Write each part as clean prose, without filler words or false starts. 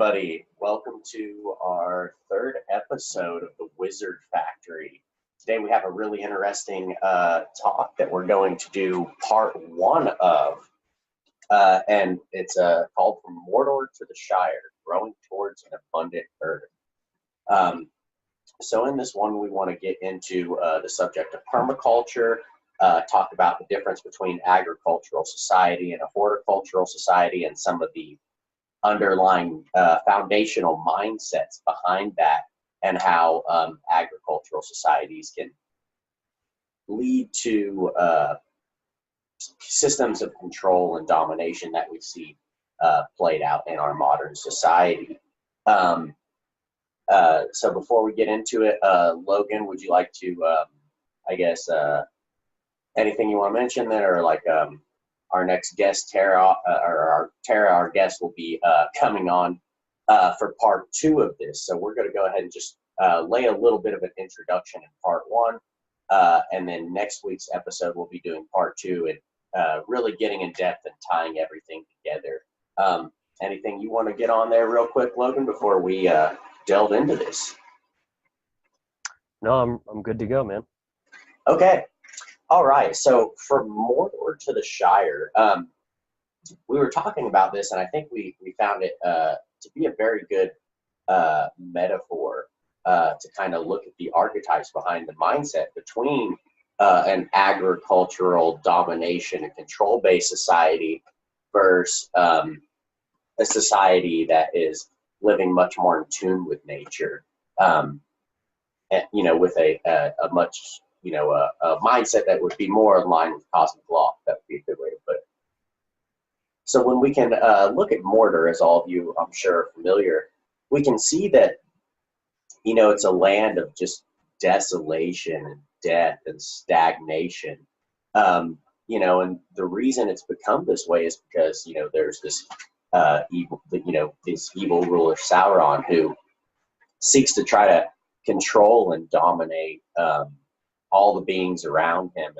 everybody. Welcome to our third episode of the Wizard Factory. Today we have a really interesting talk that we're going to do part one of, and it's called From Mordor to the Shire, Growing Towards an Abundant Earth. So in this one, we want to get into the subject of permaculture, talk about the difference between agricultural society and a horticultural society and some of the underlying foundational mindsets behind that, and how agricultural societies can lead to systems of control and domination that we see played out in our modern society. So before we get into it, Logan, would you like to, anything you want to mention there, or like our next guest, Tara, our guest will be coming on for part two of this. So we're going to go ahead and just lay a little bit of an introduction in part one. And then next week's episode, we'll be doing part two and really getting in depth and tying everything together. Anything you want to get on there real quick, Logan, before we delve into this? No, I'm good to go, man. Okay. All right, so from Mordor to the Shire, we were talking about this, and I think we found it to be a very good metaphor to kind of look at the archetypes behind the mindset between an agricultural domination and control-based society versus a society that is living much more in tune with nature, and, with a much a mindset that would be more in line with cosmic law. That would be a good way to put it. So when we can look at Mordor, as all of you, I'm sure, are familiar, we can see that, it's a land of just desolation and death and stagnation. And the reason it's become this way is because, there's this this evil ruler Sauron who seeks to try to control and dominate all the beings around him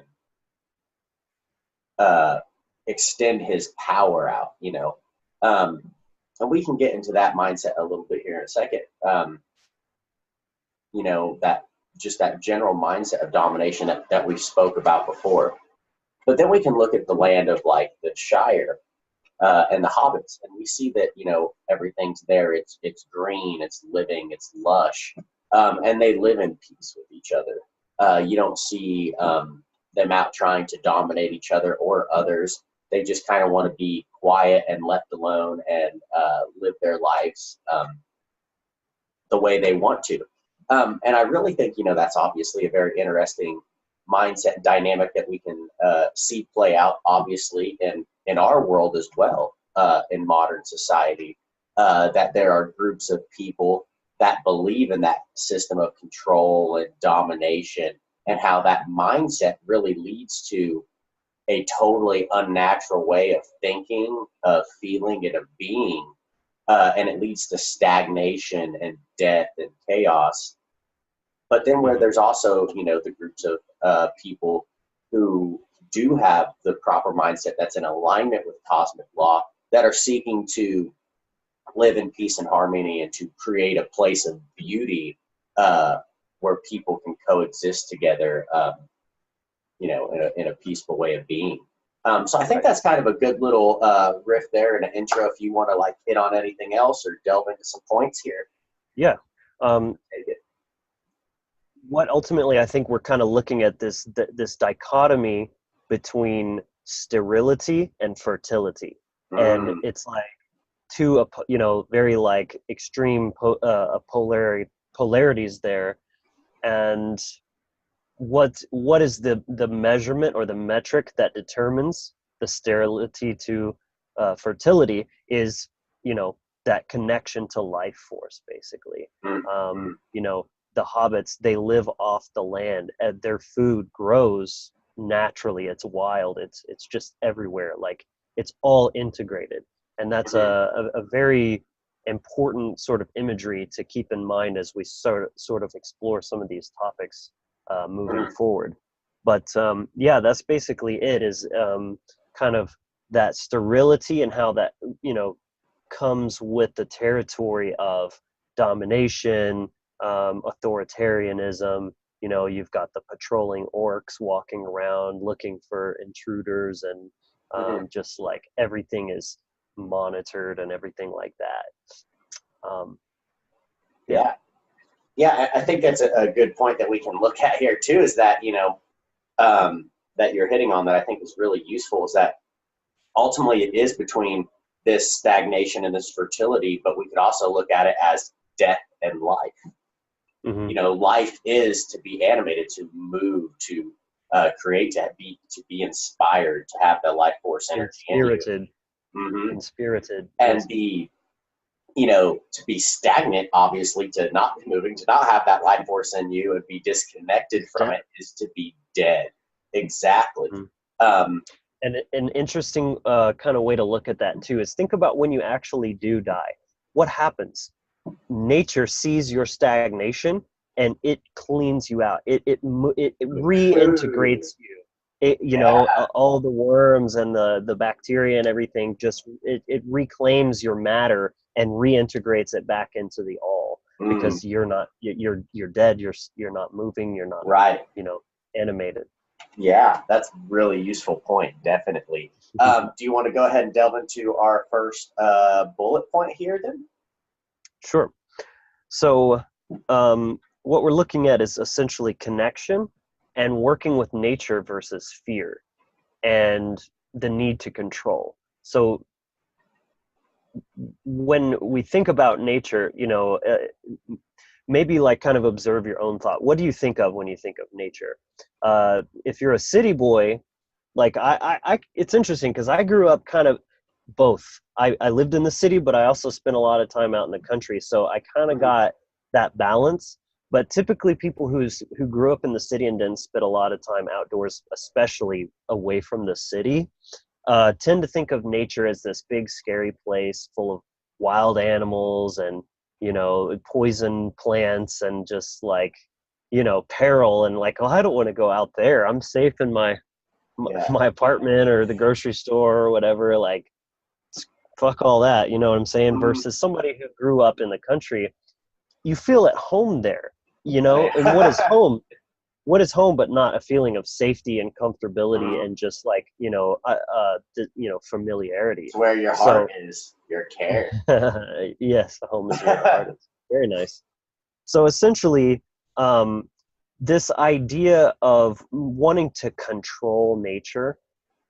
and extend his power out, and we can get into that mindset a little bit here in a second. That general mindset of domination that we spoke about before. But then we can look at the land of like the Shire and the hobbits, and we see that, everything's there. It's green, it's living, it's lush, and they live in peace with each other. You don't see them out trying to dominate each other or others. They just kind of want to be quiet and left alone and live their lives the way they want to. And I really think, that's obviously a very interesting mindset dynamic that we can see play out, obviously, in our world as well, in modern society, that there are groups of people that believe in that system of control and domination, and how that mindset really leads to a totally unnatural way of thinking, of feeling, and of being. And it leads to stagnation and death and chaos. But then where there's also, the groups of people who do have the proper mindset that's in alignment with cosmic law, that are seeking to live in peace and harmony and to create a place of beauty where people can coexist together, in a peaceful way of being. So I think that's kind of a good little riff there and an intro. If you want to hit on anything else or delve into some points here. Yeah. What ultimately I think we're kind of looking at this dichotomy between sterility and fertility, and it's like two very extreme polarities there. And what is the measurement or the metric that determines the sterility to fertility is that connection to life force, basically. The hobbits, they live off the land, and their food grows naturally. It's wild, it's just everywhere, it's all integrated. And that's a very important sort of imagery to keep in mind as we sort of explore some of these topics moving forward. But that's basically it, is kind of that sterility and how that comes with the territory of domination, authoritarianism. You know, you've got the patrolling orcs walking around looking for intruders, and just like everything is monitored and everything like that. Yeah. Yeah, I think that's a good point that we can look at here too, is that, you know, that you're hitting on that I think is really useful, is that ultimately it is between this stagnation and this fertility, but we could also look at it as death and life. You know, life is to be animated, to move, to create, to be inspired, to have the life force energy. Inspirited. And be, you know, to be stagnant, obviously, to not be moving, to not have that life force in you and be disconnected from it, is to be dead. Exactly. And an interesting kind of way to look at that too is think about when you actually do die. What happens? Nature sees your stagnation and it cleans you out. It reintegrates you. You know, all the worms and the bacteria and everything, just it reclaims your matter and reintegrates it back into the all, because you're dead. You're not moving. You're not you know, animated. Yeah, that's a really useful point. Definitely. Do you want to go ahead and delve into our first bullet point here then? Sure. So what we're looking at is essentially connection and working with nature versus fear and the need to control. So when we think about nature, you know, maybe like kind of observe your own thought. What do you think of when you think of nature? If you're a city boy, like I it's interesting because I grew up kind of both. I lived in the city, but I also spent a lot of time out in the country. So I kind of got that balance. But typically people who grew up in the city and didn't spend a lot of time outdoors, especially away from the city, tend to think of nature as this big, scary place full of wild animals and, you know, poison plants and just like, you know, peril, and like, oh, I don't want to go out there. I'm safe in my apartment or the grocery store or whatever. Like, fuck all that, you know what I'm saying? Versus somebody who grew up in the country, you feel at home there, you know? And what is home? What is home but not a feeling of safety and comfortability and just like, you know, familiarity. It's where your heart is, your care. Yes, home is where your heart is. Very nice. So essentially, this idea of wanting to control nature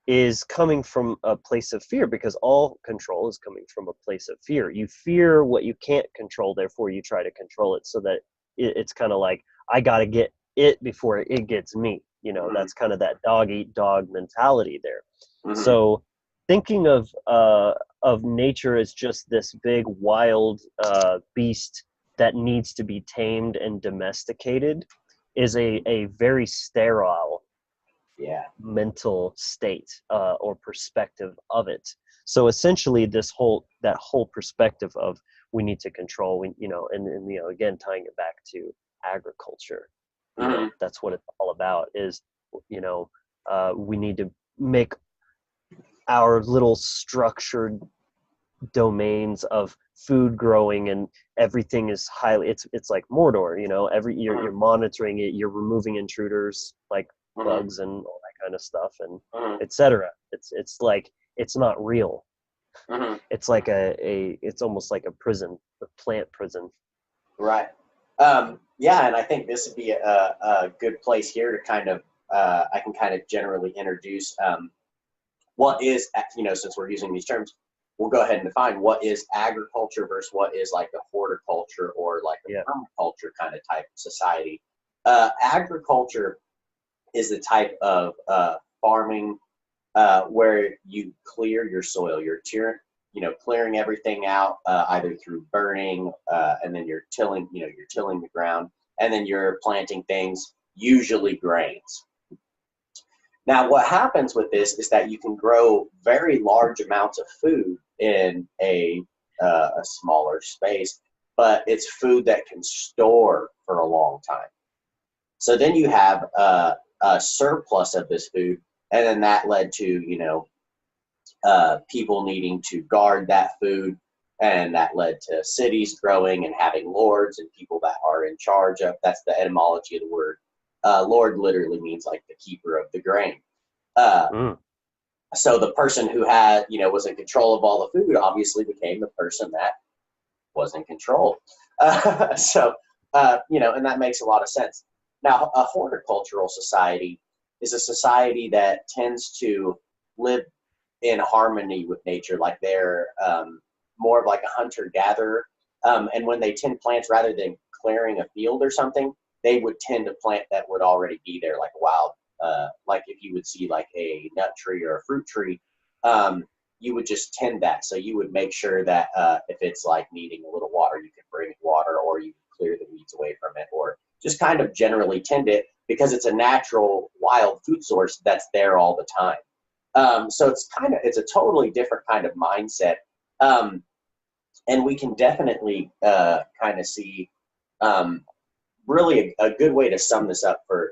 is coming from a place of fear, because all control is coming from a place of fear. You fear what you can't control, therefore you try to control it, so that it's kind of like, I got to get it before it gets me. You know, that's kind of that dog eat dog mentality there. So thinking of nature as just this big wild beast that needs to be tamed and domesticated is a very sterile mental state or perspective of it. So essentially that whole perspective of we need to control, you know, and you know, again, tying it back to agriculture, you know, that's what it's all about, is, you know, we need to make our little structured domains of food growing, and everything is highly, it's like Mordor, you know, you're monitoring it, you're removing intruders like bugs and all that kind of stuff, and etc. It's like, it's not real. It's like it's almost like a prison, a plant prison. Right. Yeah, and I think this would be a good place here to kind of I can kind of generally introduce what is, you know, since we're using these terms, we'll go ahead and define what is agriculture versus what is like a horticulture or like a permaculture kind of type society. Agriculture is the type of farming where you clear your soil. You're clearing everything out either through burning, and then you're tilling the ground, and then you're planting things, usually grains. Now, what happens with this is that you can grow very large amounts of food in a smaller space, but it's food that can store for a long time. So then you have a surplus of this food, and then that led to, you know, people needing to guard that food, And that led to cities growing and having lords and people that are in charge of. That's the etymology of the word. Lord literally means like the keeper of the grain. Uh, Mm. so the person who had, was in control of all the food obviously became the person that was in control. And that makes a lot of sense. Now, a horticultural society is a society that tends to live in harmony with nature, like they're more of like a hunter-gatherer. And when they tend plants, rather than clearing a field or something, they would tend to plant that would already be there, like a wild, like if you would see like a nut tree or a fruit tree, you would just tend that. So you would make sure that if it's like needing a little water, you could bring it water, or you could clear the weeds away from it, or just kind of generally tend it, because it's a natural wild food source that's there all the time. So it's a totally different kind of mindset. And we can definitely kind of see really a good way to sum this up for,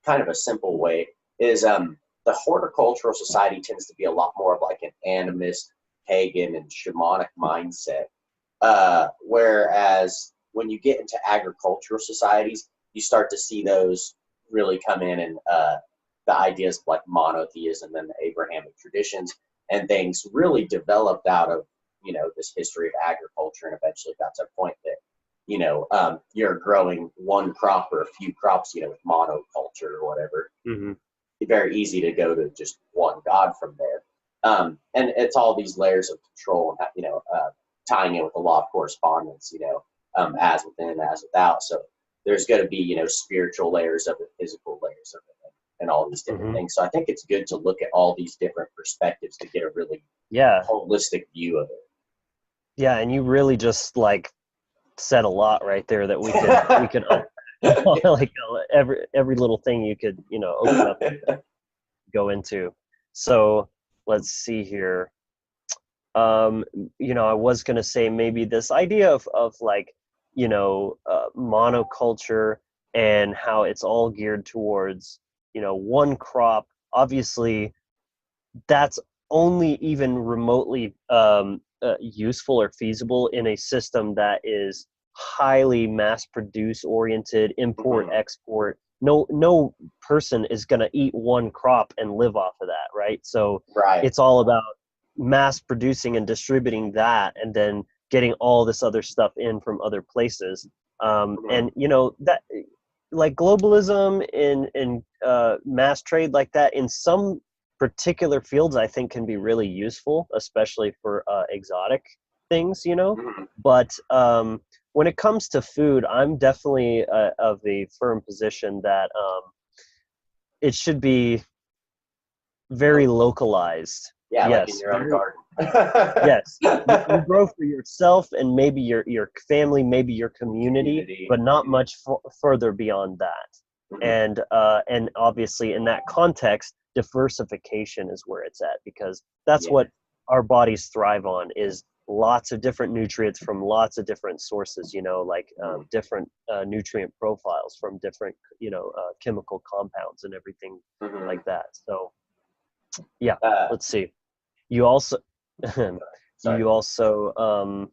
kind of a simple way is the horticultural society tends to be a lot more of like an animist, pagan, and shamanic mindset. Whereas when you get into agricultural societies, you start to see those really come in, and the ideas like monotheism and the Abrahamic traditions and things really developed out of, this history of agriculture, and eventually got to a point that, you're growing one crop or a few crops, with monoculture or whatever. Mm-hmm. It's very easy to go to just one God from there. And it's all these layers of control, and, tying in with the law of correspondence, as within, as without. So there's going to be, spiritual layers of it, physical layers of it, and all these different things. So I think it's good to look at all these different perspectives to get a really holistic view of it. Yeah, and you really just like said a lot right there that we could like every little thing you could open up and go into. So let's see here. I was gonna say maybe this idea of like monoculture, and how it's all geared towards one crop. Obviously, that's only even remotely useful or feasible in a system that is highly mass produce oriented, import export. No person is going to eat one crop and live off of that, right? So it's all about mass producing and distributing that, and then getting all this other stuff in from other places. And that, like globalism and mass trade like that, in some particular fields, I think can be really useful, especially for exotic things, But when it comes to food, I'm definitely of a firm position that it should be very localized. Yeah, yes, like in your own garden. Yes, you grow for yourself and maybe your family, maybe your community. But not much further beyond that. And obviously in that context, diversification is where it's at, because that's what our bodies thrive on, is lots of different nutrients from lots of different sources, different nutrient profiles from different, chemical compounds and everything like that. So let's see. You also, you also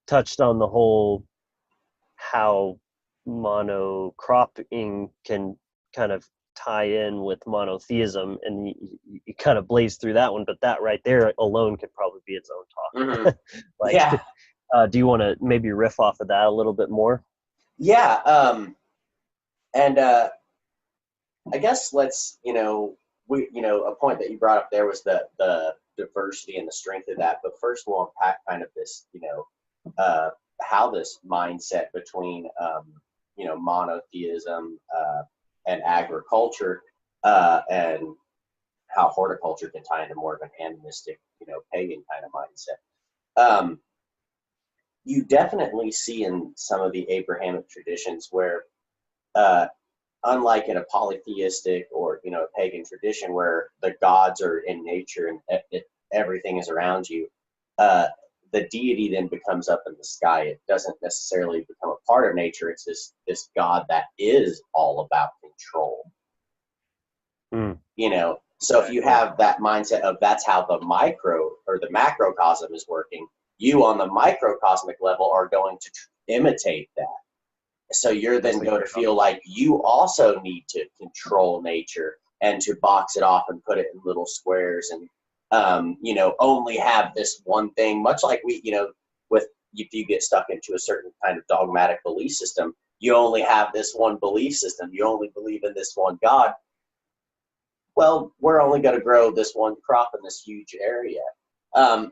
touched on the whole how monocropping can kind of tie in with monotheism, and you kind of blaze through that one, but that right there alone could probably be its own talk. Do you want to maybe riff off of that a little bit more? And I guess let's, a point that you brought up there was the diversity and the strength of that. But first we'll unpack kind of this, how this mindset between, monotheism and agriculture, and how horticulture can tie into more of an animistic, pagan kind of mindset. You definitely see in some of the Abrahamic traditions where, unlike in a polytheistic or a pagan tradition where the gods are in nature and everything is around you, the deity then becomes up in the sky. It doesn't necessarily become a part of nature. It's this god that is all about control. So if you have that mindset of that's how the micro or the macrocosm is working, you on the microcosmic level are going to imitate that. So you're then going to feel like you also need to control nature and to box it off and put it in little squares and, only have this one thing, much like we, with if you get stuck into a certain kind of dogmatic belief system, you only have this one belief system. You only believe in this one God. Well, we're only going to grow this one crop in this huge area. And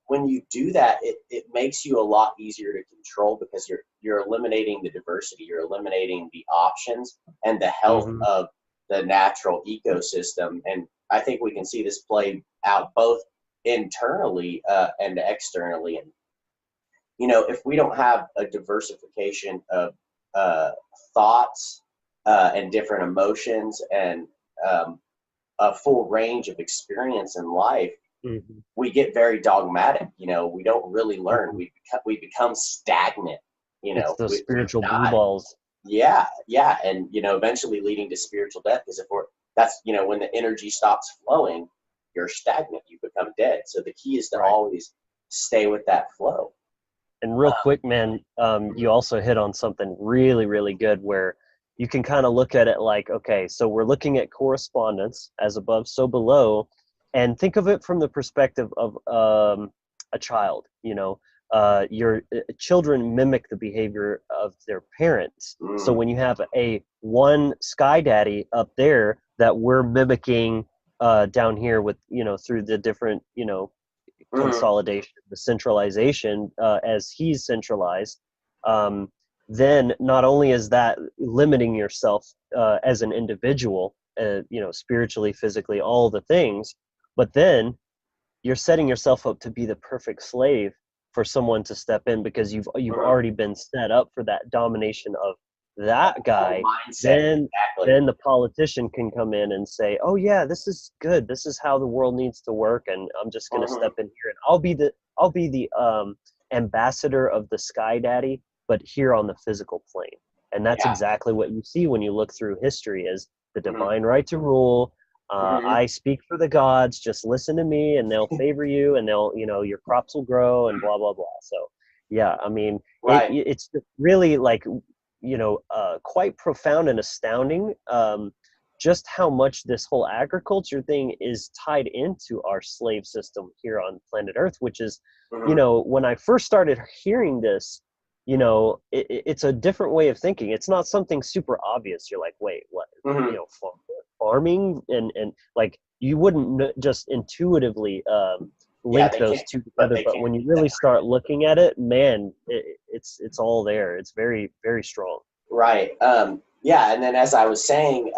when you do that, it makes you a lot easier to control because you're eliminating the diversity, you're eliminating the options and the health of the natural ecosystem. And I think we can see this play out both internally and externally. And if we don't have a diversification of thoughts and different emotions and a full range of experience in life, we get very dogmatic. We don't really learn. We become stagnant. It's those spiritual blue balls. Yeah, and eventually leading to spiritual death. Because when the energy stops flowing, you're stagnant. You become dead. So the key is to always stay with that flow. And real quick, man, you also hit on something really, really good where you can kind of look at it like, okay, so we're looking at correspondence, as above, so below, and think of it from the perspective of a child. Your children mimic the behavior of their parents. So when you have one sky daddy up there that we're mimicking down here with, through the different, consolidation, the centralization, as he's centralized, then not only is that limiting yourself as an individual, spiritually, physically, all the things, but then you're setting yourself up to be the perfect slave for someone to step in because you've already been set up for that domination of that guy. Then the politician can come in and say, oh yeah, this is good, this is how the world needs to work, and I'm just going to step in here and I'll be the ambassador of the sky daddy, but here on the physical plane. And that's exactly what you see when you look through history, is the divine right to rule. I speak for the gods, just listen to me and they'll favor you and they'll, your crops will grow and blah, blah, blah. So yeah, I mean, it's really like, quite profound and astounding, just how much this whole agriculture thing is tied into our slave system here on planet Earth, which is, when I first started hearing this, it's a different way of thinking. It's not something super obvious. You're like, wait, what? Farming and like you wouldn't just intuitively link those two together, but when you really start looking at it, man, it's all there. It's very, very strong. Right. And then as I was saying,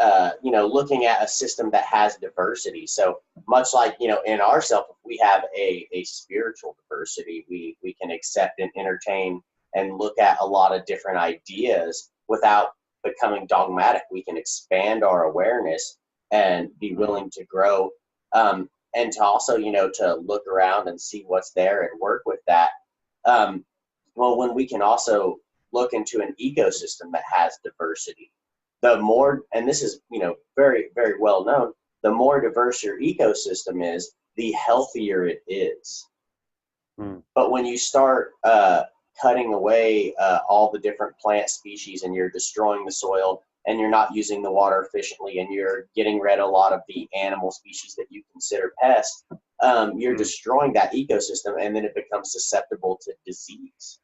looking at a system that has diversity. So much like, in ourself, if we have a spiritual diversity, we can accept and entertain and look at a lot of different ideas without becoming dogmatic. We can expand our awareness and be willing to grow, and to also, to look around and see what's there and work with that. When we can also look into an ecosystem that has diversity, the more, and this is, very, very well known, the more diverse your ecosystem is, the healthier it is. But when you start cutting away all the different plant species and you're destroying the soil and you're not using the water efficiently and you're getting rid of a lot of the animal species that you consider pests, you're destroying that ecosystem, and then it becomes susceptible to disease.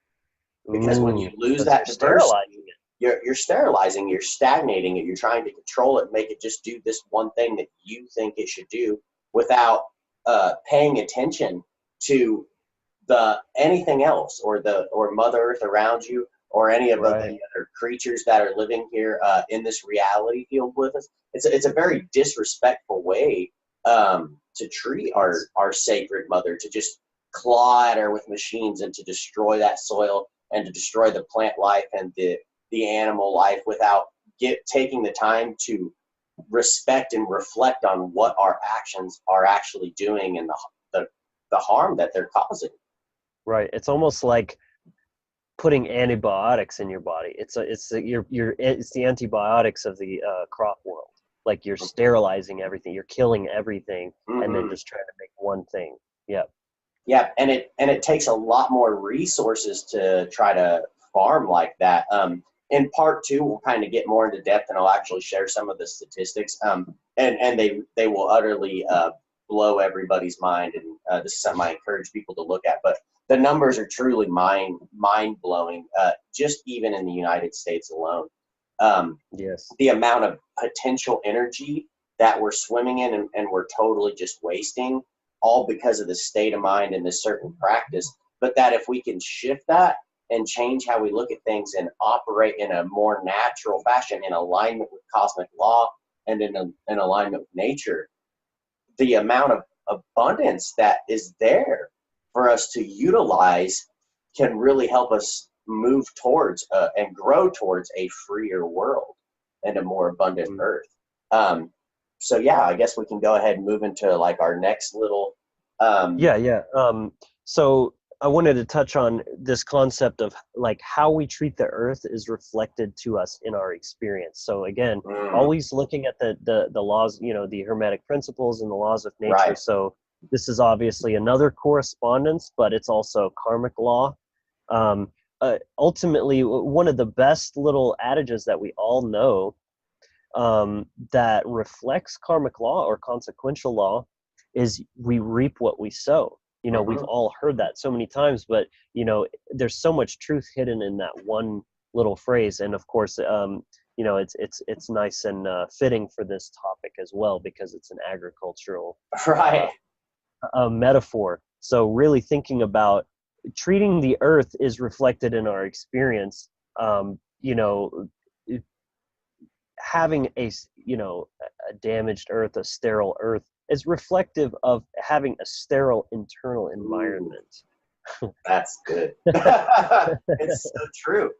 Because when you lose that diversity, you're sterilizing, you're stagnating it, you're trying to control it, make it just do this one thing that you think it should do without paying attention to anything else, or Mother Earth around you, or any of the other creatures that are living here in this reality field with us. It's a very disrespectful way to treat our sacred mother, to just claw at her with machines and to destroy that soil and to destroy the plant life and the animal life without taking the time to respect and reflect on what our actions are actually doing and the harm that they're causing. Right. It's almost like putting antibiotics in your body. It's the antibiotics of the crop world. Like you're sterilizing everything, you're killing everything, and then just trying to make one thing. Yeah. Yeah, and it takes a lot more resources to try to farm like that. In part two, we'll kind of get more into depth, and I'll actually share some of the statistics. And they will utterly blow everybody's mind, and this is something I encourage people to look at. But the numbers are truly mind blowing. Just even in the United States alone, Yes. the amount of potential energy that we're swimming in and we're totally just wasting, all because of the state of mind and this certain practice. But that if we can shift that and change how we look at things and operate in a more natural fashion in alignment with cosmic law and in alignment with nature, the amount of abundance that is there for us to utilize can really help us move towards and grow towards a freer world and a more abundant earth. So yeah, I guess we can go ahead and move into like our next little. Yeah. So I wanted to touch on this concept of like how we treat the earth is reflected to us in our experience. So again, always looking at the laws, the hermetic principles and the laws of nature. Right. So this is obviously another correspondence, but it's also karmic law. Ultimately, one of the best little adages that we all know that reflects karmic law or consequential law is we reap what we sow. We've all heard that so many times, but there's so much truth hidden in that one little phrase. And of course, it's nice and fitting for this topic as well, because it's an agricultural Right. metaphor. So really thinking about treating the earth is reflected in our experience. Having a damaged earth, a sterile earth, is reflective of having a sterile internal environment. That's good. It's so true.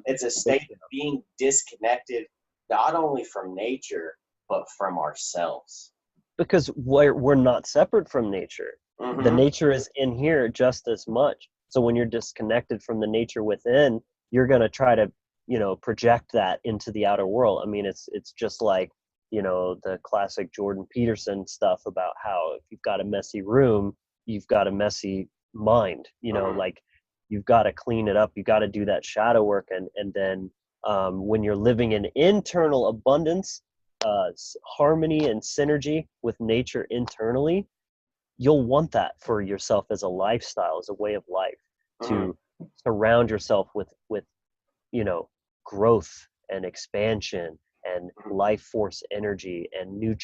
It's a state of being disconnected, not only from nature, but from ourselves. Because we're not separate from nature. The nature is in here just as much. So when you're disconnected from the nature within, you're going to try to project that into the outer world. I mean, it's just like the classic Jordan Peterson stuff about how if you've got a messy room, you've got a messy mind. Like you've got to clean it up. You got to do that shadow work, and then when you're living in internal abundance, harmony and synergy with nature internally, you'll want that for yourself as a lifestyle, as a way of life, to surround yourself with growth and expansion and life force energy and new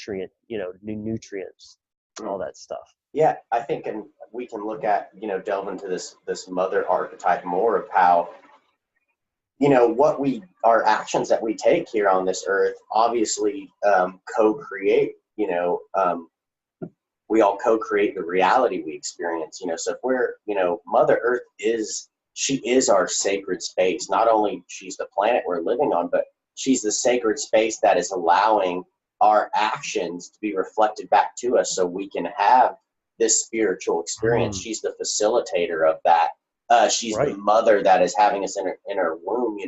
nutrients, all that stuff. Yeah, I think, and we can look at, delve into this mother archetype more of how, our actions that we take here on this earth obviously co-create, we all co-create the reality we experience, so if we're, Mother Earth she is our sacred space. Not only she's the planet we're living on, but she's the sacred space that is allowing our actions to be reflected back to us so we can have this spiritual experience. She's the facilitator of that. She's the mother that is having us in her womb,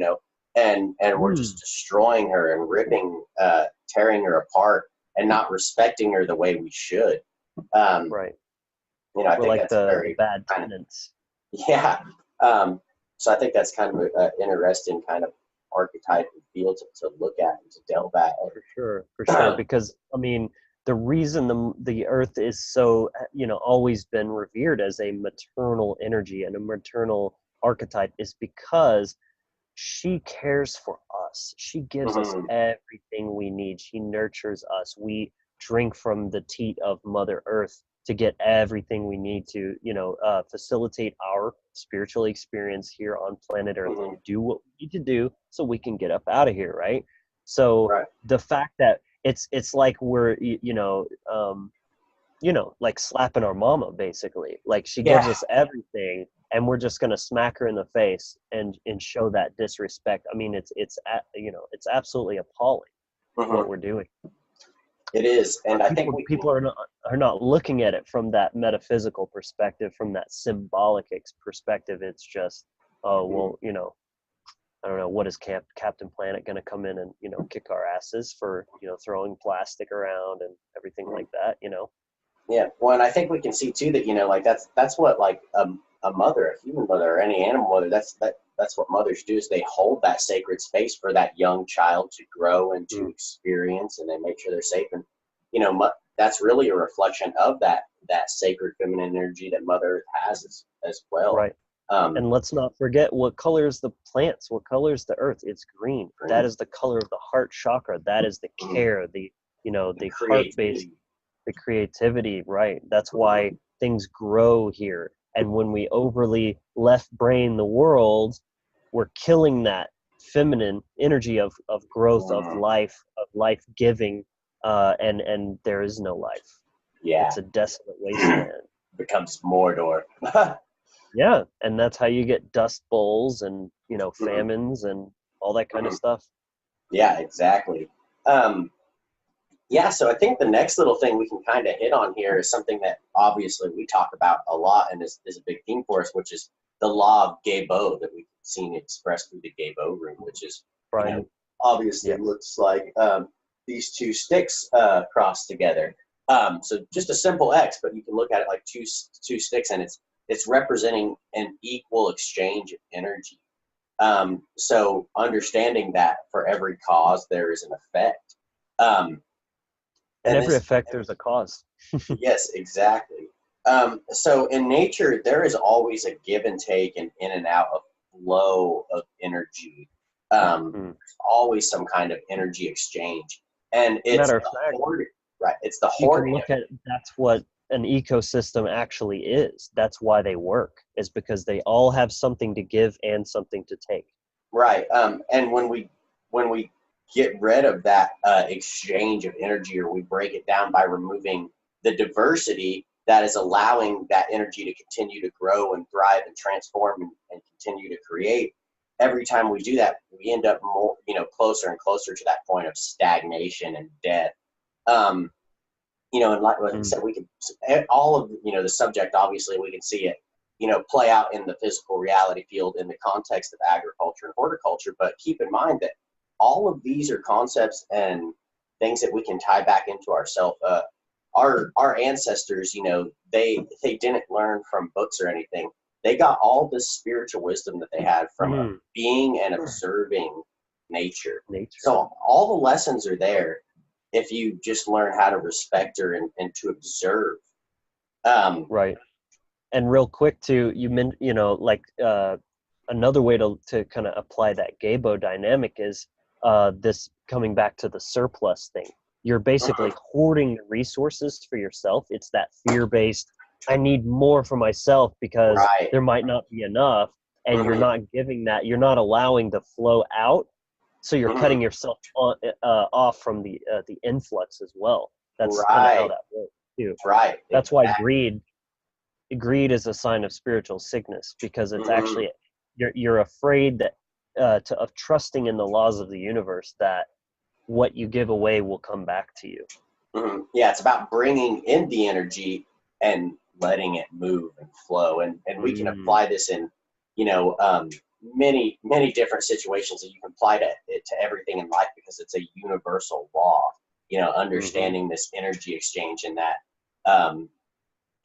and we're just destroying her and ripping, tearing her apart and not respecting her the way we should. I we're think like that's the very bad tenants. Yeah. So I think that's kind of an interesting kind of archetype and field to look at and to delve at. For sure. Because I mean, the reason the earth is so, always been revered as a maternal energy and a maternal archetype is because she cares for us. She gives us everything we need. She nurtures us. We drink from the teat of Mother Earth to get everything we need to, facilitate our spiritual experience here on planet Earth and do what we need to do so we can get up out of here, right? So the fact that it's like we're, like slapping our mama, basically. Like she gives us everything, and we're just gonna smack her in the face and show that disrespect. I mean, it's absolutely appalling what we're doing. It is, and I think people are not looking at it from that metaphysical perspective, from that symbolic perspective. It's just, oh well, I don't know, what is Captain Planet going to come in and kick our asses for throwing plastic around and everything like that, Yeah. Well, and I think we can see too that, like that's what like a mother, a human mother, or any animal mother, that's what mothers do, is they hold that sacred space for that young child to grow and to Mm, experience, and they make sure they're safe. And that's really a reflection of that sacred feminine energy that Mother Earth has as well. right. Um, And let's not forget, what color is the plants? What color is the earth? It's green. That green, is the color of the heart chakra. That is the care, the the heart-based, creativity. the creativity, right? That's why things grow here. And when we overly left brain the world, we're killing that feminine energy of growth, Mm, of life giving, and there is no life. yeah, It's a desolate wasteland. becomes Mordor. Yeah, and that's how you get dust bowls and Mhm, famines and all that kind of mhm. stuff. Yeah, exactly. Um, Yeah, so I think the next little thing we can kind of hit on here is something that obviously we talk about a lot and is a big theme for us, which is the law of Gaybo that we've seen expressed through the Gaybo room, which is, Brian, obviously yeah. looks like these two sticks crossed together. So just a simple X, but you can look at it like two sticks, and it's representing an equal exchange of energy. So understanding that for every cause there is an effect. Um, And and every this effect, there's a cause. Yes, exactly. So in nature, there is always a give and take and in and out of flow of energy. Mm. There's always some kind of energy exchange, and it's Matter of the fact, horde, right? It's the you can horde, look at, that's what an ecosystem actually is. That's why they work, is because they all have something to give and something to take. right? And when we get rid of that exchange of energy, or we break it down by removing the diversity that is allowing that energy to continue to grow and thrive and transform and continue to create. Every time we do that, we end up more, closer and closer to that point of stagnation and death. Um, and like I Mm. said, we can all of the subject. Obviously, we can see it, play out in the physical reality field in the context of agriculture and horticulture. But keep in mind that all of these are concepts and things that we can tie back into ourselves. Our ancestors, they didn't learn from books or anything. They got all this spiritual wisdom that they had from Mm. being and observing nature. Nature. So all the lessons are there if you just learn how to respect her and to observe. Um, Right. And real quick too, like another way to kind of apply that Gaybo dynamic is this, coming back to the surplus thing. You're basically hoarding the resources for yourself. It's that fear-based, I need more for myself because right. there might not be enough, and you're Hmm. not giving that, you're not allowing the flow out, so you're Hmm. cutting yourself off from the influx as well. That's kind of how Right. that works too. Right. That's why Exactly. greed is a sign of spiritual sickness, because it's Hmm. actually, you're afraid that of trusting in the laws of the universe, that what you give away will come back to you. Hmm. Yeah, it's about bringing in the energy and letting it move and flow. And we can Mm, apply this in, many different situations that you can apply it to everything in life, because it's a universal law. mm-hmm. Understanding this energy exchange, and that um,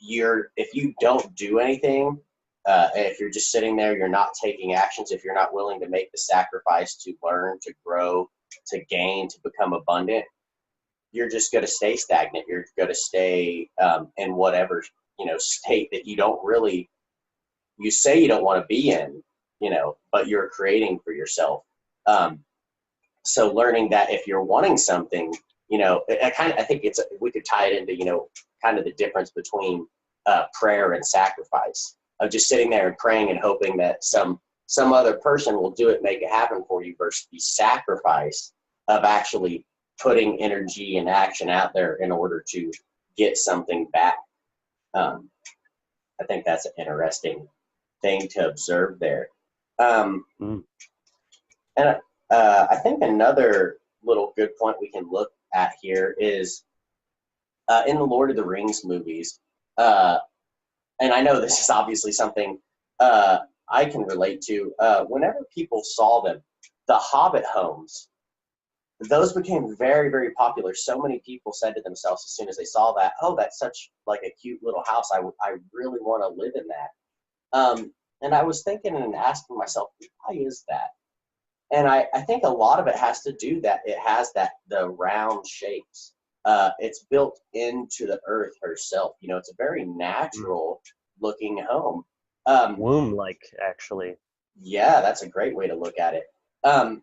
if you don't do anything, if you're just sitting there, you're not taking actions, if you're not willing to make the sacrifice to learn, to grow, to gain, to become abundant, you're just going to stay stagnant. You're going to stay in whatever state that you say you don't want to be in, but you're creating for yourself. Um, so learning that if you're wanting something, I think we could tie it into kind of the difference between prayer and sacrifice, of just sitting there and praying and hoping that some other person will do it, make it happen for you, versus the sacrifice of actually putting energy and action out there in order to get something back. um, I think that's an interesting thing to observe there. um, Mm. And I think another little good point we can look at here is in the Lord of the Rings movies. Uh, and I know this is obviously something I can relate to. Whenever people saw them, the Hobbit homes, those became very, very popular. So many people said to themselves as soon as they saw that, oh, that's such like a cute little house. I really want to live in that. And I was thinking and asking myself, why is that? And I think a lot of it has to do that it has the round shapes. It's built into the earth herself. You know, it's a very natural looking home. Womb-like, actually. Yeah, that's a great way to look at it. And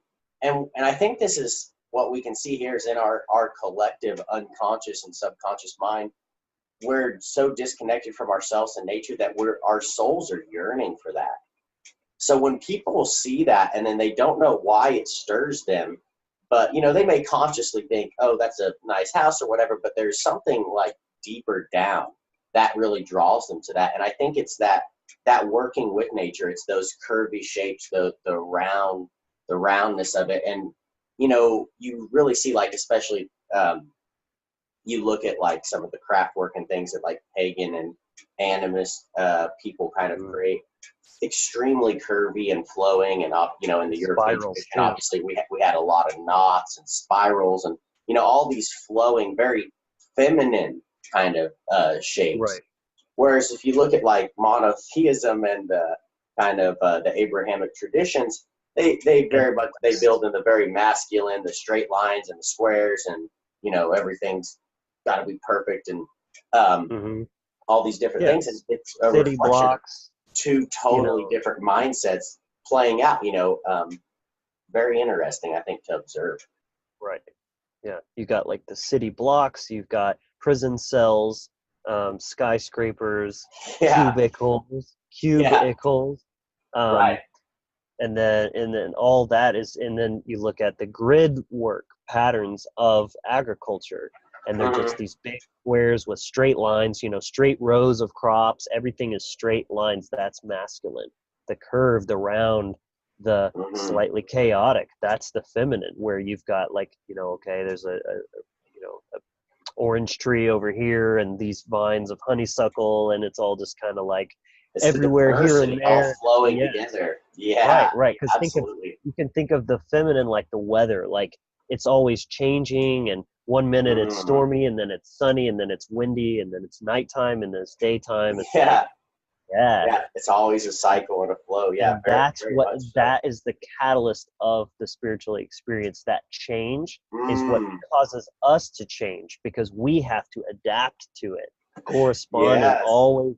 I think this is what we can see here is in our collective unconscious and subconscious mind. We're so disconnected from ourselves and nature that our souls are yearning for that. So when people see that and then they don't know why it stirs them, but you know, they may consciously think, oh, that's a nice house or whatever, but there's something like deeper down that really draws them to that. And I think it's that working with nature. It's those curvy shapes, the roundness of it. And you know, you really see, like, especially you look at like some of the craft work and things that like pagan and animist people kind of create, extremely curvy and flowing, and you know, in the European tradition, obviously we had a lot of knots and spirals, and you know, all these flowing, very feminine kind of shapes. Right. Whereas if you look at like monotheism and kind of the Abrahamic traditions, they very much, they build in the very masculine, the straight lines and the squares, and you know, everything's got to be perfect, and all these different things. And it's a city reflection blocks, of two totally different mindsets playing out. You know, very interesting, I think, to observe. Right. Yeah, you got like the city blocks, you've got prison cells, skyscrapers, cubicles, right. And then all that is, and then you look at the grid work patterns of agriculture, and they're just these big squares with straight lines, you know, straight rows of crops. Everything is straight lines. That's masculine. The curve, the round, the slightly chaotic, that's the feminine, where you've got like, you know, okay, there's a orange tree over here and these vines of honeysuckle, and it's all just kind of like it's everywhere here and there, all flowing together. Yeah, right. Because you can think of the feminine like the weather, like it's always changing, and one minute it's stormy, and then it's sunny, and then it's windy, and then it's nighttime, and then it's daytime. It's it's always a cycle and a flow. Yeah, that is the catalyst of the spiritual experience. That change is what causes us to change, because we have to adapt to it, corresponding, always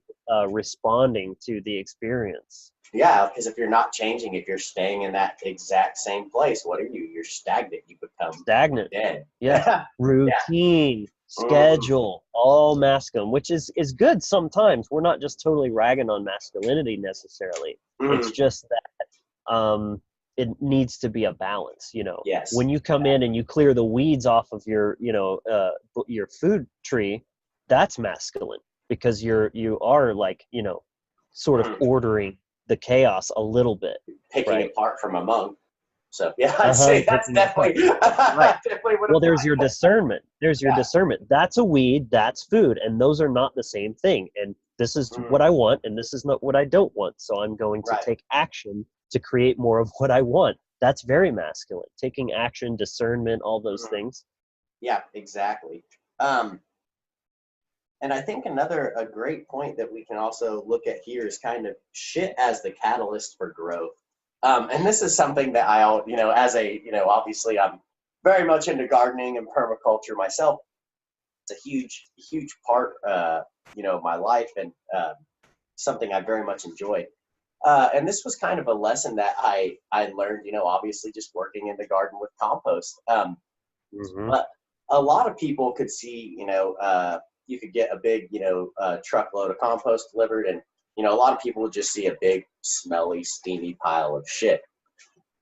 responding to the experience. Yeah, because if you're not changing, if you're staying in that exact same place, what are you? You're stagnant. You become stagnant. Dead. Yeah. Routine, schedule, all masculine, which is good sometimes. We're not just totally ragging on masculinity necessarily. It's just that it needs to be a balance, you know. Yes. When you come in and you clear the weeds off of your, you know, your food tree, that's masculine, because you are like, you know, sort of ordering the chaos a little bit, picking apart from a monk. So yeah, I'd say that's definitely definitely what. Well, there's your discernment. There's your discernment. That's a weed. That's food, and those are not the same thing. And this is what I want, and this is not what I don't want. So I'm going to take action to create more of what I want. That's very masculine. Taking action, discernment, all those things. Yeah, exactly. And I think a great point that we can also look at here is kind of shit as the catalyst for growth. And this is something that you know, as a, you know, obviously I'm very much into gardening and permaculture myself. It's a huge part, you know, of my life, and something I very much enjoy. And this was kind of a lesson that I learned, you know, obviously just working in the garden with compost. But a lot of people could see, you know, you could get a big, you know, truckload of compost delivered, and you know, a lot of people would just see a big, smelly, steamy pile of shit.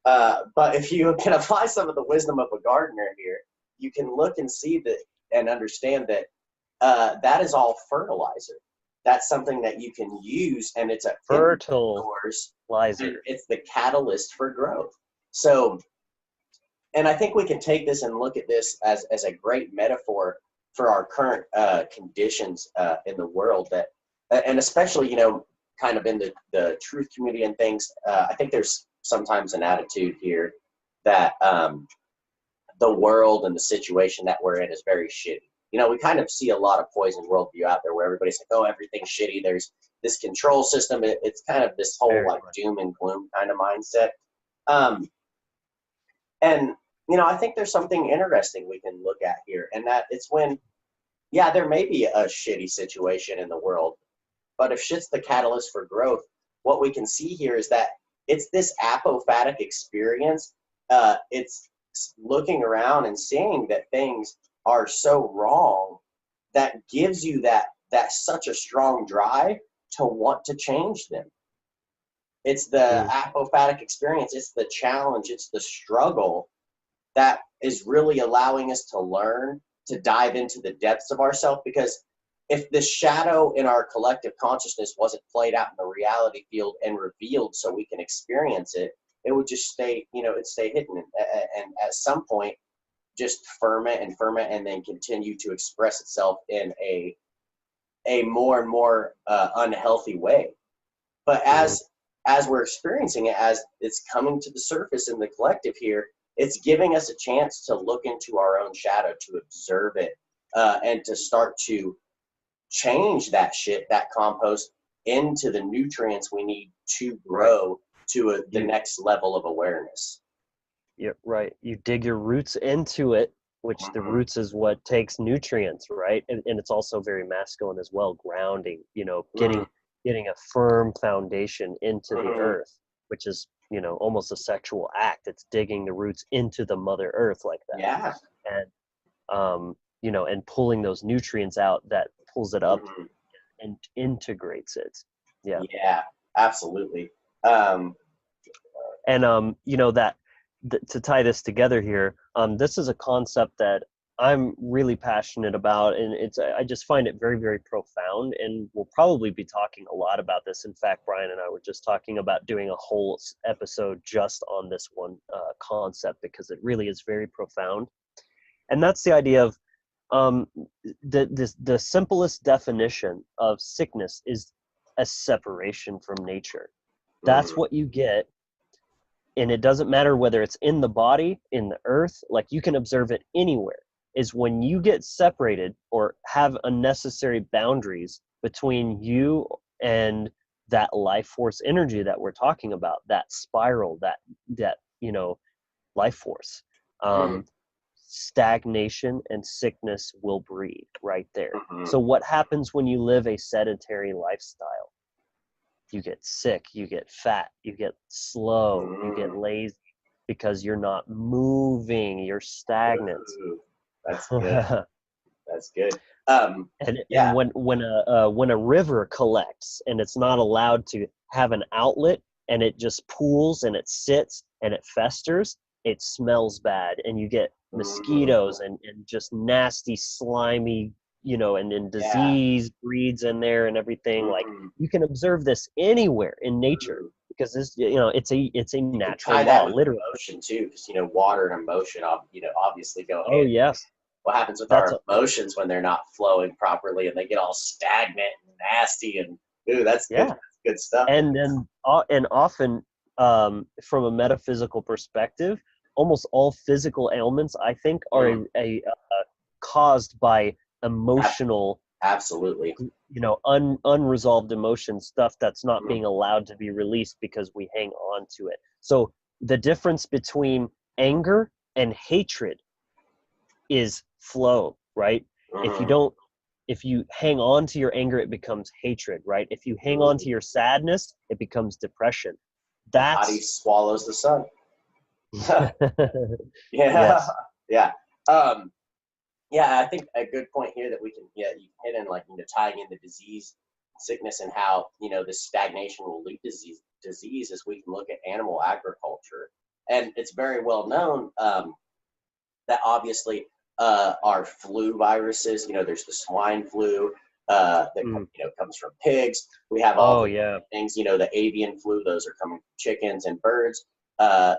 But if you can apply some of the wisdom of a gardener here, you can look and see that and understand that that is all fertilizer. That's something that you can use, and it's a fertilizer. It's the catalyst for growth. So, and I think we can take this and look at this as a great metaphor for our current conditions in the world, that, and especially, you know, kind of in the truth community and things. I think there's sometimes an attitude here that the world and the situation that we're in is very shitty. You know, we kind of see a lot of poison worldview out there where everybody's like, oh, everything's shitty. There's this control system. It's kind of this whole like doom and gloom kind of mindset. And, you know, I think there's something interesting we can look at here, and that it's when, yeah, there may be a shitty situation in the world, but if shit's the catalyst for growth, what we can see here is that it's this apophatic experience. It's looking around and seeing that things are so wrong that gives you that such a strong drive to want to change them. It's the apophatic experience. It's the challenge. It's the struggle that is really allowing us to learn, to dive into the depths of ourselves. Because if the shadow in our collective consciousness wasn't played out in the reality field and revealed so we can experience it, it would just stay, you know, it'd stay hidden. And at some point, just ferment and then continue to express itself in a more and more unhealthy way. But as we're experiencing it, as it's coming to the surface in the collective here, it's giving us a chance to look into our own shadow, to observe it, and to start to change that shit, that compost, into the nutrients we need to grow to the next level of awareness. Yeah, right. You dig your roots into it, which the roots is what takes nutrients, right? And it's also very masculine as well, grounding, you know, getting a firm foundation into the earth, which is, you know, almost a sexual act. It's digging the roots into the mother earth like that. Yeah. And, you know, and pulling those nutrients out that pulls it up and integrates it. Yeah. Yeah, absolutely. You know, to tie this together here, this is a concept that I'm really passionate about, and I just find it very, very profound, and we'll probably be talking a lot about this. In fact, Brian and I were just talking about doing a whole episode just on this one concept, because it really is very profound. And that's the idea of the simplest definition of sickness is a separation from nature. That's what you get. And it doesn't matter whether it's in the body, in the earth, like you can observe it anywhere, is when you get separated or have unnecessary boundaries between you and that life force energy that we're talking about, that spiral, that you know, life force. Stagnation and sickness will breed right there. So what happens when you live a sedentary lifestyle? You get sick, you get fat, you get slow, you get lazy, because you're not moving, you're stagnant. That's good. That's good. And when a river collects and it's not allowed to have an outlet, and it just pools and it sits and it festers, it smells bad, and you get mosquitoes and just nasty, slimy, you know, and disease breeds in there and everything. Like, you can observe this anywhere in nature, because this, you know, it's a natural law, literally. Emotion too, because, you know, water and emotion, you know, obviously go hand. Oh yes. What happens with our emotions when they're not flowing properly and they get all stagnant and nasty, and that's good. That's good stuff. And then and often from a metaphysical perspective, almost all physical ailments, I think, are caused by emotional, absolutely, you know, unresolved emotion, stuff that's not being allowed to be released because we hang on to it. So the difference between anger and hatred is flow, right? If you hang on to your anger, it becomes hatred, right? If you hang on to your sadness, it becomes depression. That's the body swallows the sun. Yeah, I think a good point here that we can you hit in, like, you know, tying in the disease, sickness, and how, you know, this stagnation will lead to disease, as we can look at animal agriculture. And it's very well known that obviously our flu viruses, you know, there's the swine flu that you know, comes from pigs. We have all things, you know, the avian flu, those are coming from chickens and birds.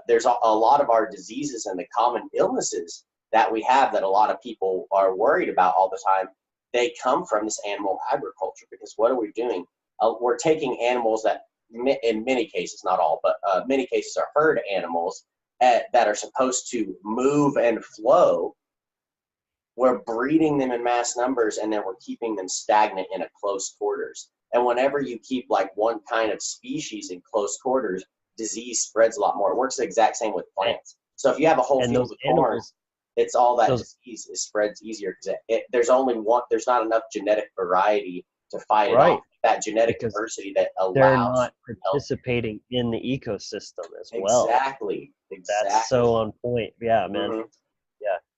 There's a lot of our diseases and the common illnesses that we have that a lot of people are worried about all the time. They come from this animal agriculture, because what are we doing? We're taking animals that, in many cases, not all, but many cases, are herd animals, that are supposed to move and flow, we're breeding them in mass numbers, and then we're keeping them stagnant in a close quarters. And whenever you keep like one kind of species in close quarters, disease spreads a lot more. It works the exact same with plants. So if you have a whole field of corn, it's all that disease spreads easier because there's only one. There's not enough genetic variety to fight it off. That genetic diversity that allows they're not participating in the ecosystem as well. Exactly. That's so on point. Yeah, man. Mm-hmm.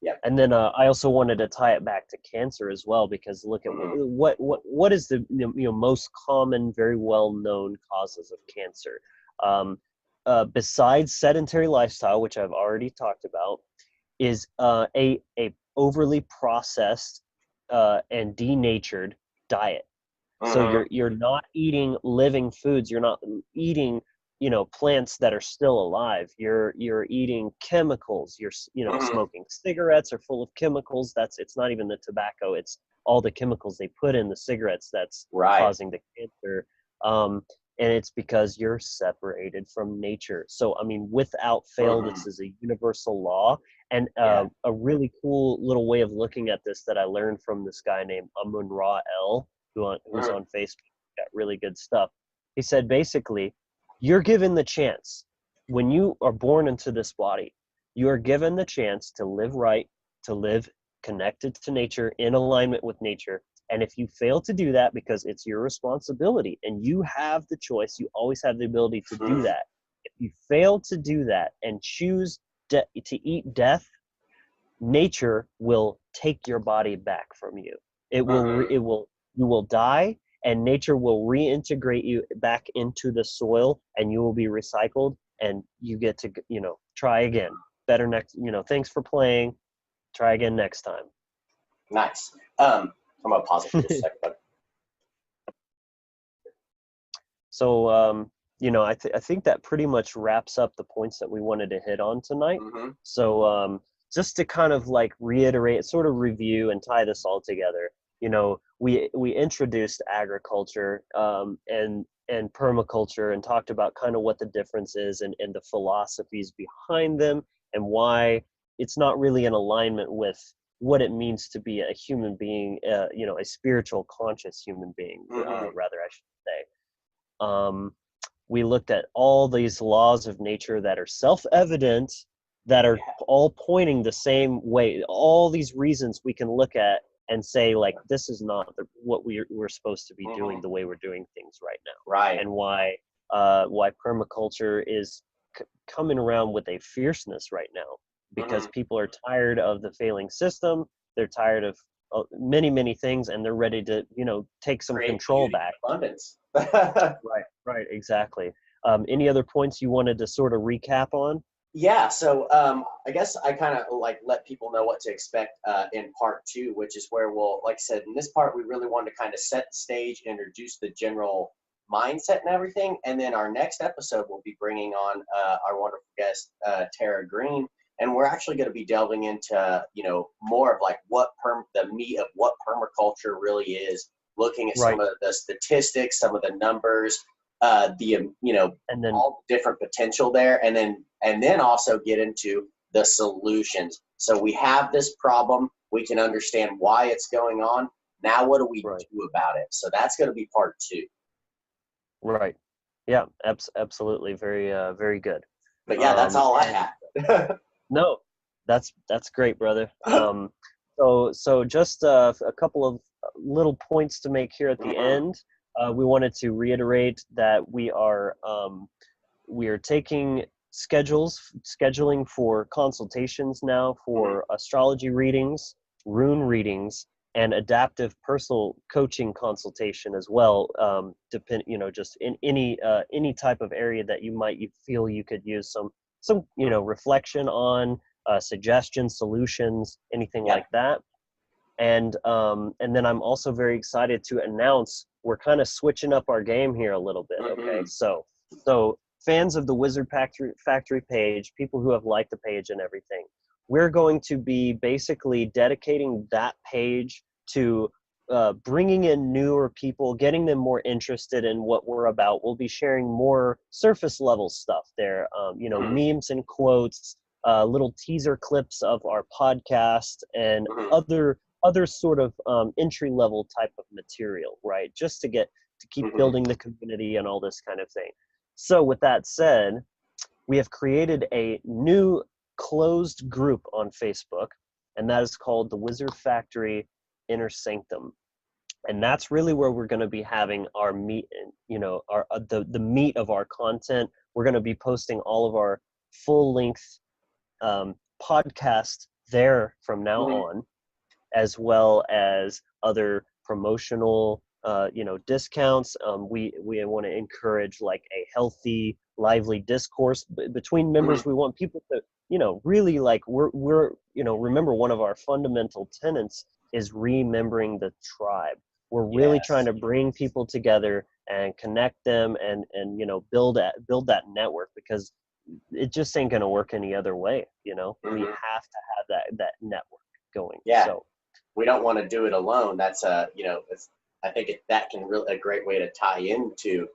Yeah. And then I also wanted to tie it back to cancer as well, because look at what is the most common, very well known causes of cancer. Besides sedentary lifestyle, which I've already talked about, is a overly processed and denatured diet. So you're not eating living foods. You're not eating plants that are still alive. You're eating chemicals. You're smoking cigarettes are full of chemicals. It's not even the tobacco. It's all the chemicals they put in the cigarettes that's causing the cancer. And it's because you're separated from nature. So I mean, without fail, this is a universal law. And a really cool little way of looking at this that I learned from this guy named Amun-Ra El, who's on Facebook, got really good stuff. He said, basically, you're given the chance, when you are born into this body, you are given the chance to live right, to live connected to nature, in alignment with nature. And if you fail to do that, because it's your responsibility and you have the choice, you always have the ability to do that. If you fail to do that and choose to eat death, nature will take your body back from you. You will die, and nature will reintegrate you back into the soil, and you will be recycled, and you get to try again. Better next. Thanks for playing. Try again next time. Nice. I'm gonna pause it for just a second. So I think that pretty much wraps up the points that we wanted to hit on tonight. So just to kind of like reiterate, sort of review and tie this all together, we introduced agriculture and permaculture, and talked about kind of what the difference is and the philosophies behind them, and why it's not really in alignment with what it means to be a human being, a spiritual, conscious human being, rather, I should say. We looked at all these laws of nature that are self-evident, that are all pointing the same way. All these reasons we can look at and say, like, this is not what we're supposed to be doing the way we're doing things right now. Right. And why permaculture is coming around with a fierceness right now, because people are tired of the failing system. They're tired of many, many things, and they're ready to, take some control back. Abundance. Right, exactly. Any other points you wanted to sort of recap on? Yeah, so I guess I kind of like let people know what to expect in part 2, which is where we'll, like I said, in this part, we really wanted to kind of set the stage, introduce the general mindset and everything. And then our next episode, we'll be bringing on our wonderful guest, Tara Green. And we're actually going to be delving into, more of like the meat of what permaculture really is, looking at some of the statistics, some of the numbers, and then all the different potential there, and then also get into the solutions. So we have this problem, we can understand why it's going on. Now what do we do about it? So that's going to be part 2. Right. Yeah, absolutely. Very, very good. But yeah, that's all I had. No, that's great, brother. So just a couple of little points to make here at the end. We wanted to reiterate that we are taking scheduling for consultations now for astrology readings, rune readings, and adaptive personal coaching consultation as well. Just in any type of area that you feel you could use some reflection on, suggestions, solutions, anything like that. And then I'm also very excited to announce we're kind of switching up our game here a little bit. Okay, so fans of the Wizard Factory page, people who have liked the page and everything, we're going to be basically dedicating that page to bringing in newer people, getting them more interested in what we're about. We'll be sharing more surface level stuff there, memes and quotes, little teaser clips of our podcast, and other sort of entry level type of material, right? Just to keep building the community and all this kind of thing. So with that said, we have created a new closed group on Facebook, and that is called the Wizard Factory Inner Sanctum. And that's really where we're going to be having our meat, the meat of our content. We're going to be posting all of our full length podcast there from now on, as well as other promotional discounts. We want to encourage like a healthy, lively discourse between members. We want people to really like we're remember, one of our fundamental tenets is remembering the tribe. We're really trying to bring people together and connect them and build that network, because it just ain't going to work any other way. We have to have that network going. Yeah. So we don't want to do it alone. That's I think that can really, a great way to tie into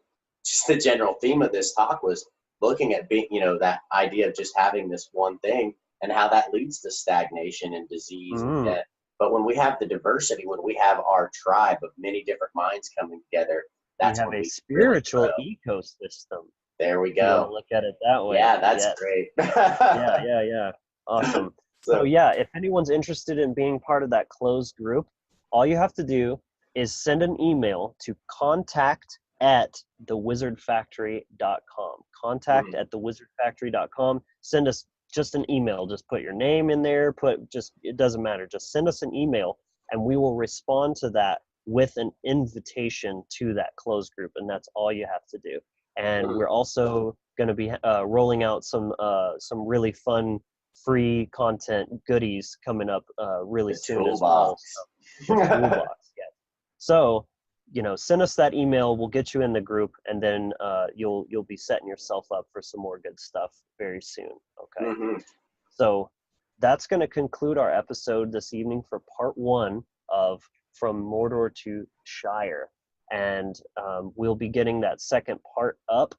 just the general theme of this talk was looking at being, that idea of just having this one thing and how that leads to stagnation and disease and death. But when we have the diversity, when we have our tribe of many different minds coming together, that's we have a spiritual ecosystem. There we You go. want to look at it that way. Yeah, that's great. Yeah. Awesome. So if anyone's interested in being part of that closed group, all you have to do is send an email to contact@thewizardfactory.com. Contact@thewizardfactory.com. Send us just an email. Just put your name in there. It doesn't matter. Just send us an email, and we will respond to that with an invitation to that closed group, and that's all you have to do. And we're also going to be rolling out some really fun free content goodies coming up really soon as well. So, toolbox, yeah. So, send us that email. We'll get you in the group, and then you'll be setting yourself up for some more good stuff very soon. Okay. So that's going to conclude our episode this evening for part 1 of From Mordor to Shire. And we'll be getting that second part up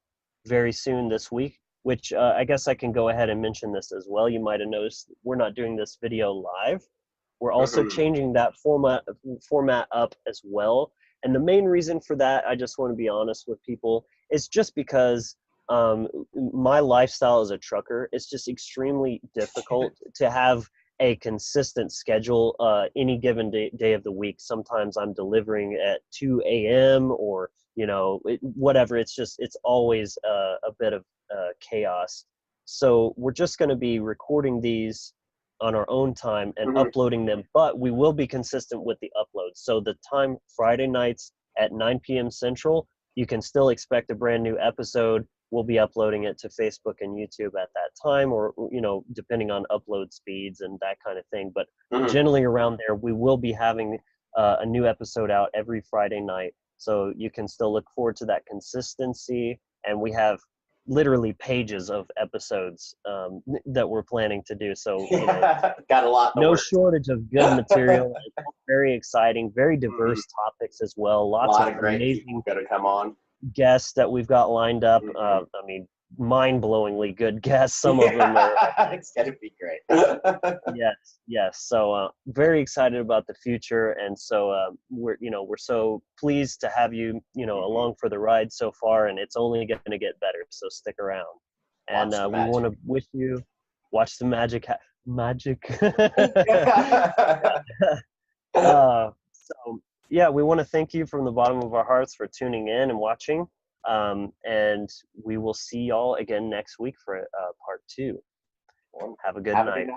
very soon this week, which I guess I can go ahead and mention this as well. You might have noticed we're not doing this video live. We're also changing that format up as well. And the main reason for that, I just want to be honest with people, is just because my lifestyle as a trucker, it's just extremely difficult to have a consistent schedule any given day of the week. Sometimes I'm delivering at 2 a.m. or, whatever. It's always a bit of chaos. So we're just going to be recording these on our own time and uploading them, but we will be consistent with the uploads. So the time Friday nights at 9 p.m. Central, you can still expect a brand new episode. We'll be uploading it to Facebook and YouTube at that time, or, depending on upload speeds and that kind of thing. But generally around there, we will be having a new episode out every Friday night. So you can still look forward to that consistency. And we have literally pages of episodes that we're planning to do. So got a lot. No shortage of good material. Very exciting, very diverse topics as well. Lots of great amazing people to come on. Guests that we've got lined up. Mind-blowingly good guests. Some of them are. It's gonna be great. Yes. So very excited about the future, and so we're so pleased to have you along for the ride so far, and it's only going to get better. So stick around, and we want to wish you watch the magic. So yeah, we want to thank you from the bottom of our hearts for tuning in and watching. And we will see y'all again next week for part 2. Have a good night.